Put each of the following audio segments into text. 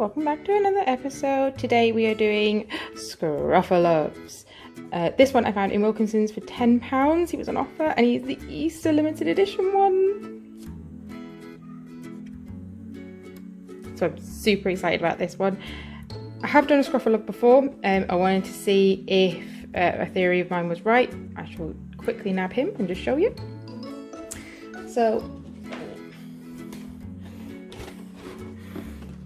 welcome back to another episode. Today we are doing Scruffaloves. This one I found in Wilkinson's for £10. He was on offer and he's the Easter limited edition one. So I'm super excited about this one. I have done a Scruffalove before. I wanted to see if a theory of mine was right. I shall quickly nab him and just show you. So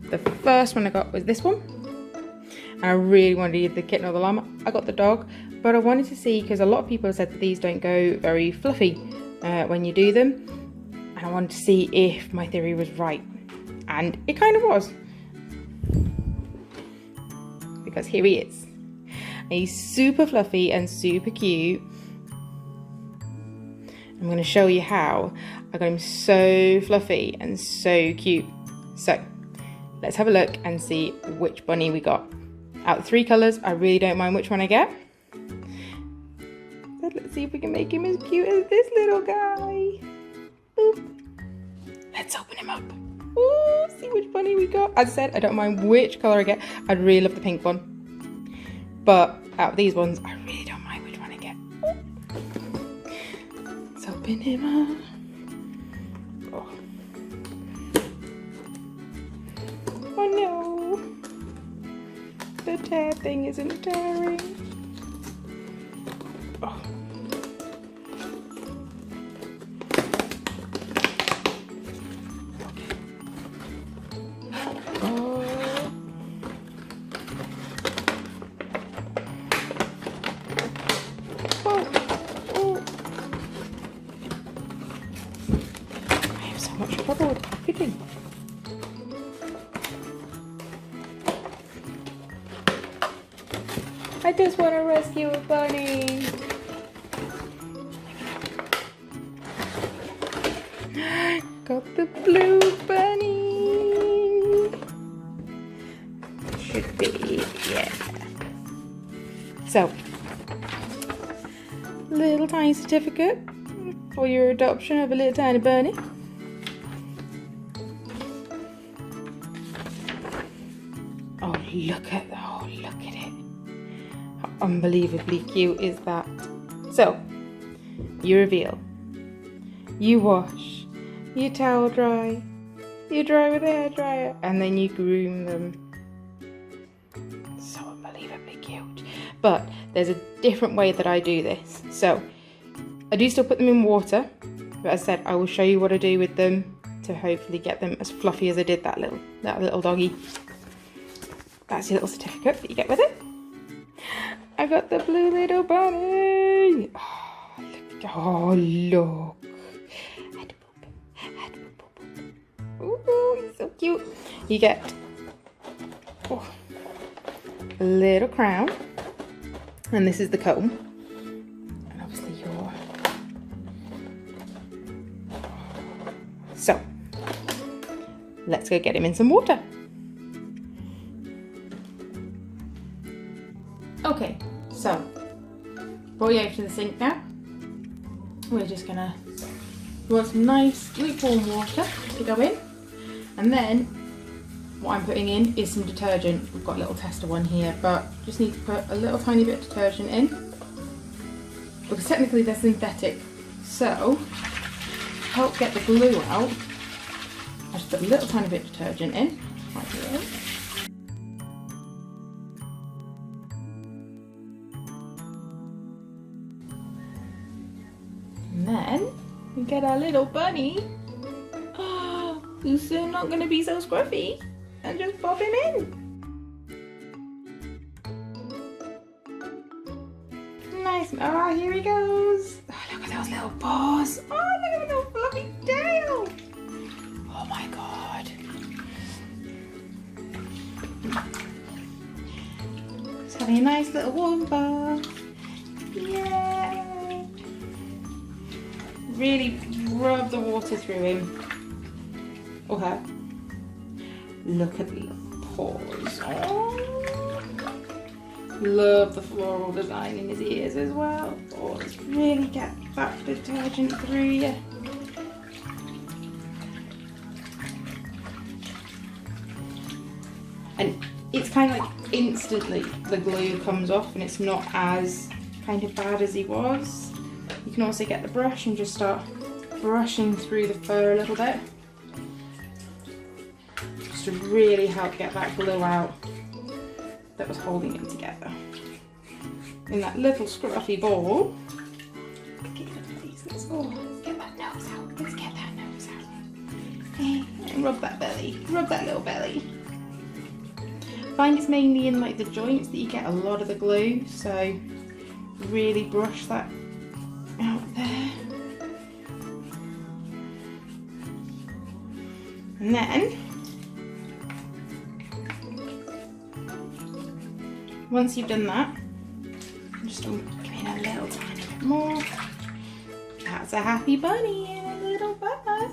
the first one I got was this one, and I really wanted either the kitten or the llama. I got the dog, but I wanted to see, because a lot of people said that these don't go very fluffy when you do them, and I wanted to see if my theory was right, and it kind of was, because here he is. He's super fluffy and super cute. I'm going to show you how I got him so fluffy and so cute. So let's have a look and see which bunny we got. Out of the three colours, I really don't mind which one I get. But let's see if we can make him as cute as this little guy. Boop. Let's open him up. Ooh, see which bunny we got. As I said, I don't mind which colour I get. I'd really love the pink one. But out of these ones, I really don't mind which one I get. Ooh. Let's open him up. Oh. Oh no, the tear thing isn't tearing. Oh. Oh. Oh. Oh. I have so much trouble with packaging. I just want to rescue a bunny. Got the blue bunny. Should be, yeah. So, little tiny certificate for your adoption of a little tiny bunny. Oh, look at it. How unbelievably cute is that? So, you reveal, you wash, you towel dry, you dry with a hairdryer, and then you groom them. So unbelievably cute. But there's a different way that I do this. So, I do still put them in water, but as I said, I will show you what I do with them to hopefully get them as fluffy as I did that little doggy. That's your little certificate that you get with it. I got the blue little bunny. Oh, look. Ooh, he's so cute. You get a little crown. And this is the comb. And obviously your... So, let's go get him in some water. Okay, so brought you over to the sink now. We're just gonna want some nice lukewarm water to go in, and then what I'm putting in is some detergent. We've got a little tester one here, but just need to put a little tiny bit of detergent in because technically they're synthetic. So to help get the glue out, I just put a little tiny bit of detergent in right here. And then we get our little bunny, who's soon not going to be so scruffy, and just pop him in. Nice. Oh, here he goes. Oh, look at those little paws. Oh, look at the little fluffy tail. Oh my god. He's having a nice little warm bath. Yeah. Really rub the water through him or her. Look at the paws. Oh. Love the floral design in his ears as well. Oh, let's really get that detergent through you. and it's kind of like instantly the glue comes off and it's not as kind of bad as he was. You can also get the brush and just start brushing through the fur a little bit, just to really help get that glue out that was holding him together. In that little scruffy ball. Let's get that nose out. Let's get that nose out. Okay, and rub that belly. Rub that little belly. I find it's mainly in like the joints that you get a lot of the glue, so really brush that out there. And then once you've done that, just give it a little tiny bit more. That's a happy bunny in a little bath.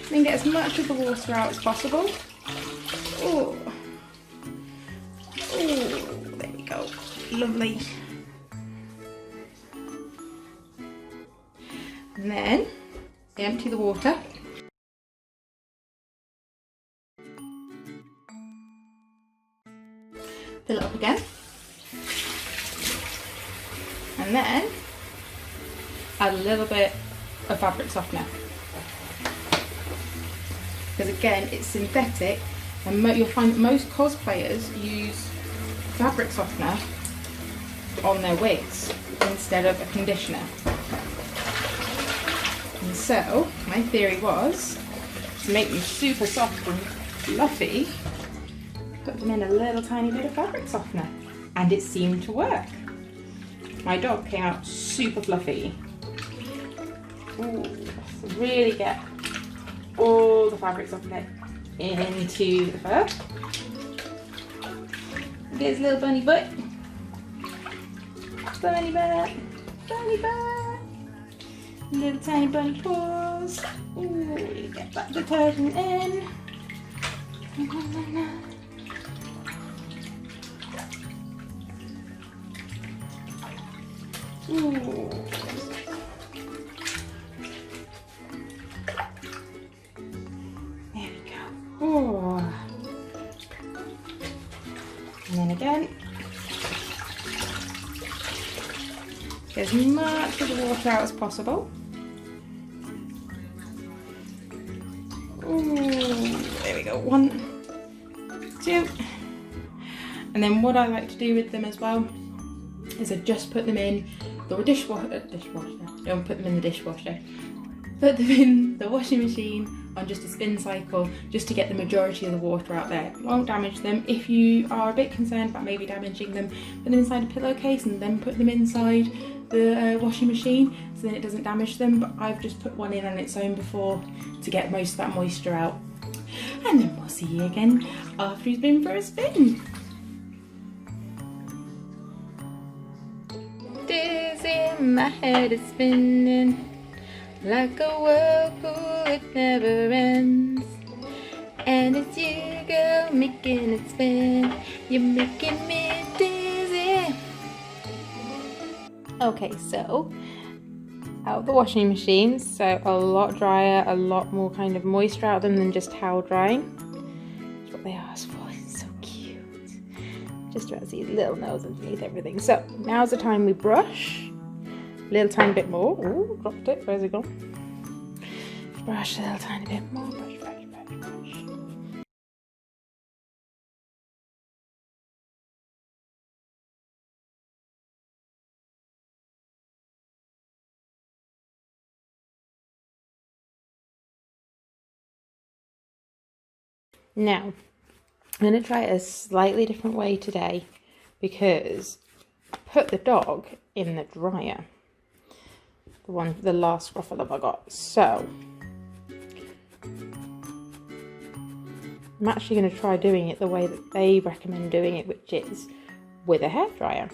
Then get as much of the water out as possible. Oh, there we go. Lovely. And then empty the water. Fill it up again. And then add a little bit of fabric softener. Because again, it's synthetic, and you'll find that most cosplayers use fabric softener on their wigs instead of a conditioner. And so, my theory was to make them super soft and fluffy, put them in a little tiny bit of fabric softener, and it seemed to work. My dog came out super fluffy. Ooh, so really get all the fabric softener into the fur. Get his little bunny butt. Bunny butt. Bunny butt. Little tiny bunny paws. Ooh, get that detergent in. Ooh. There we go. Oh. And then again, get as much of the water out as possible. Ooh, there we go. 1, 2. And then what I like to do with them as well is I just put them in the dishwasher. Don't put them in the dishwasher. Put them in the washing machine on just a spin cycle, just to get the majority of the water out there. It won't damage them. If you are a bit concerned about maybe damaging them, put them inside a pillowcase and then put them inside the washing machine so then it doesn't damage them. But I've just put one in on its own before to get most of that moisture out. And then we'll see you again after he's been for a spin. Dizzy, my head is spinning like a whirlpool, it never ends. And it's you, girl, making it spin. You're making me dizzy. Okay, so out of the washing machine, so a lot drier, a lot more kind of moisture out of them than just towel drying. That's what they asked for. It's so cute. Just about to see his little nose underneath everything. So now's the time we brush. A little tiny bit more. Ooh, dropped it. Where's it gone? Brush a little tiny bit more. Brush, brush, brush, brush. Now, I'm going to try it a slightly different way today because I put the dog in the dryer. The last Ruffalo I got. So, I'm actually going to try doing it the way that they recommend doing it, which is with a hairdryer.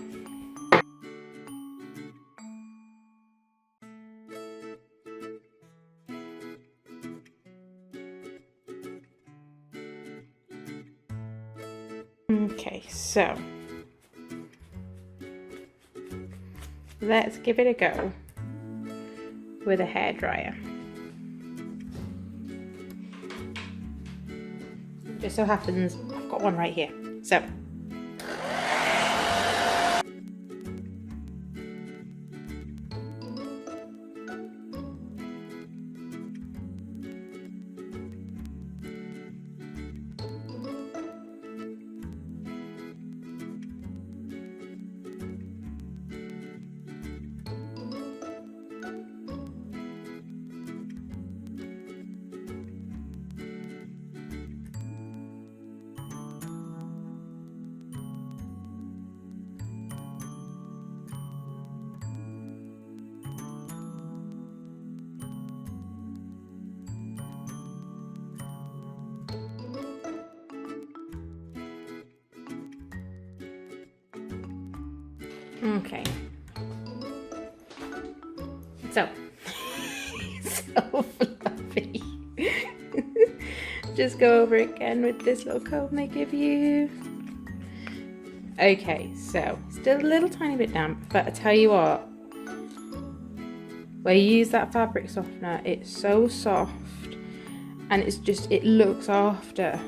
Okay, so let's give it a go with a hairdryer. just so happens I've got one right here. So okay. So, so fluffy. Just go over it again with this little comb they give you. Okay, so still a little tiny bit damp, but I tell you what, where you use that fabric softener, it's so soft and it's just, it looks after.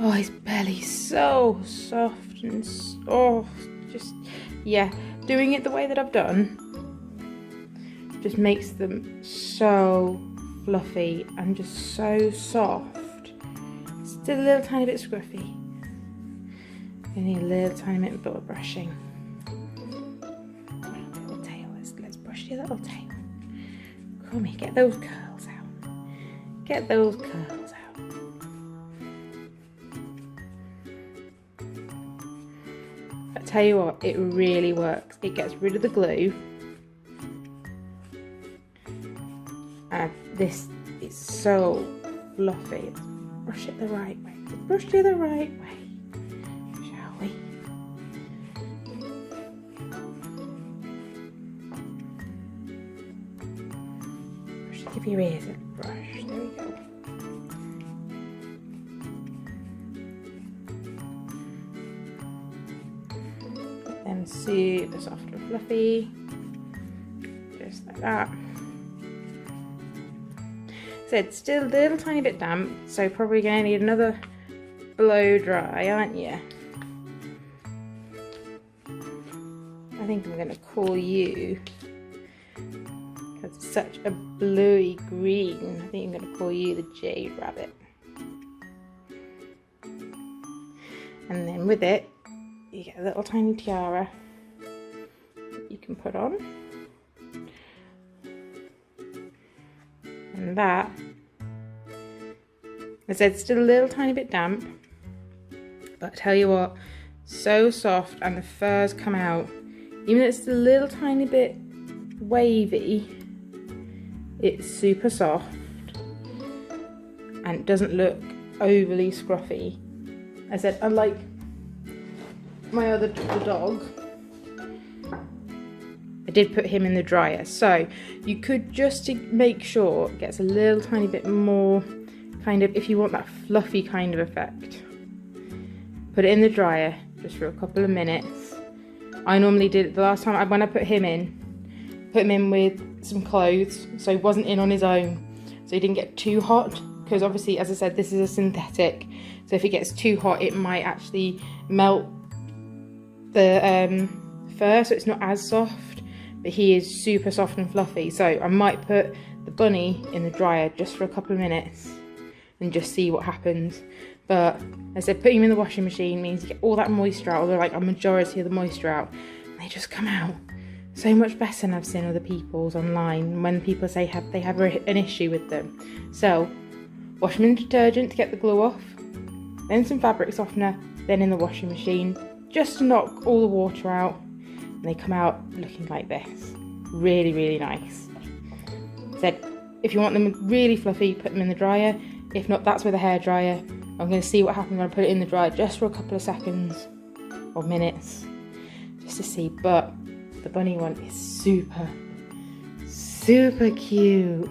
Oh, his belly's so soft and just, yeah, doing it the way that I've done just makes them so fluffy and just so soft. Still a little tiny bit scruffy. I need a little tiny bit of brushing. Little tail. Let's brush your little tail. Come here, get those curls out. Get those curls out. I tell you what, it really works. It gets rid of the glue. And this is so fluffy. Let's brush it the right way. Let's brush it the right way. Shall we? Brush, give your ears a brush. There we go. Then super soft and fluffy. Just like that. Said still a little tiny bit damp, so probably going to need another blow dry, aren't you? I think I'm going to call you, because it's such a bluey green, I think I'm going to call you the Jade Rabbit. And then with it, you get a little tiny tiara that you can put on. And that, I said, still a little tiny bit damp, but I tell you what, so soft, and the furs come out, even though it's a little tiny bit wavy, it's super soft and it doesn't look overly scruffy. I said, unlike my other dog, I did put him in the dryer, so you could, just to make sure it gets a little tiny bit more kind of, if you want that fluffy kind of effect, put it in the dryer just for a couple of minutes. I normally did it the last time when I put him in with some clothes, so he wasn't in on his own, so he didn't get too hot, because obviously, as I said, this is a synthetic, so if it gets too hot it might actually melt the fur, so it's not as soft. But he is super soft and fluffy, so I might put the bunny in the dryer just for a couple of minutes and just see what happens. But as I said, putting him in the washing machine means you get all that moisture out, or like a majority of the moisture out, and they just come out so much better than I've seen other people's online when people say they have an issue with them. So wash them in detergent to get the glue off, then some fabric softener, then in the washing machine just to knock all the water out. And they come out looking like this. Really, really nice. Said, if you want them really fluffy, put them in the dryer. If not, that's with a hairdryer. I'm going to see what happens when I put it in the dryer just for a couple of seconds or minutes, just to see. But the bunny one is super, super cute.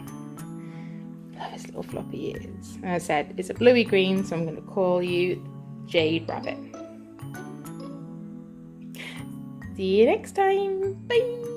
Love his little floppy ears. And I said, it's a bluey green, so I'm going to call you Jade Rabbit. See you next time. Bye.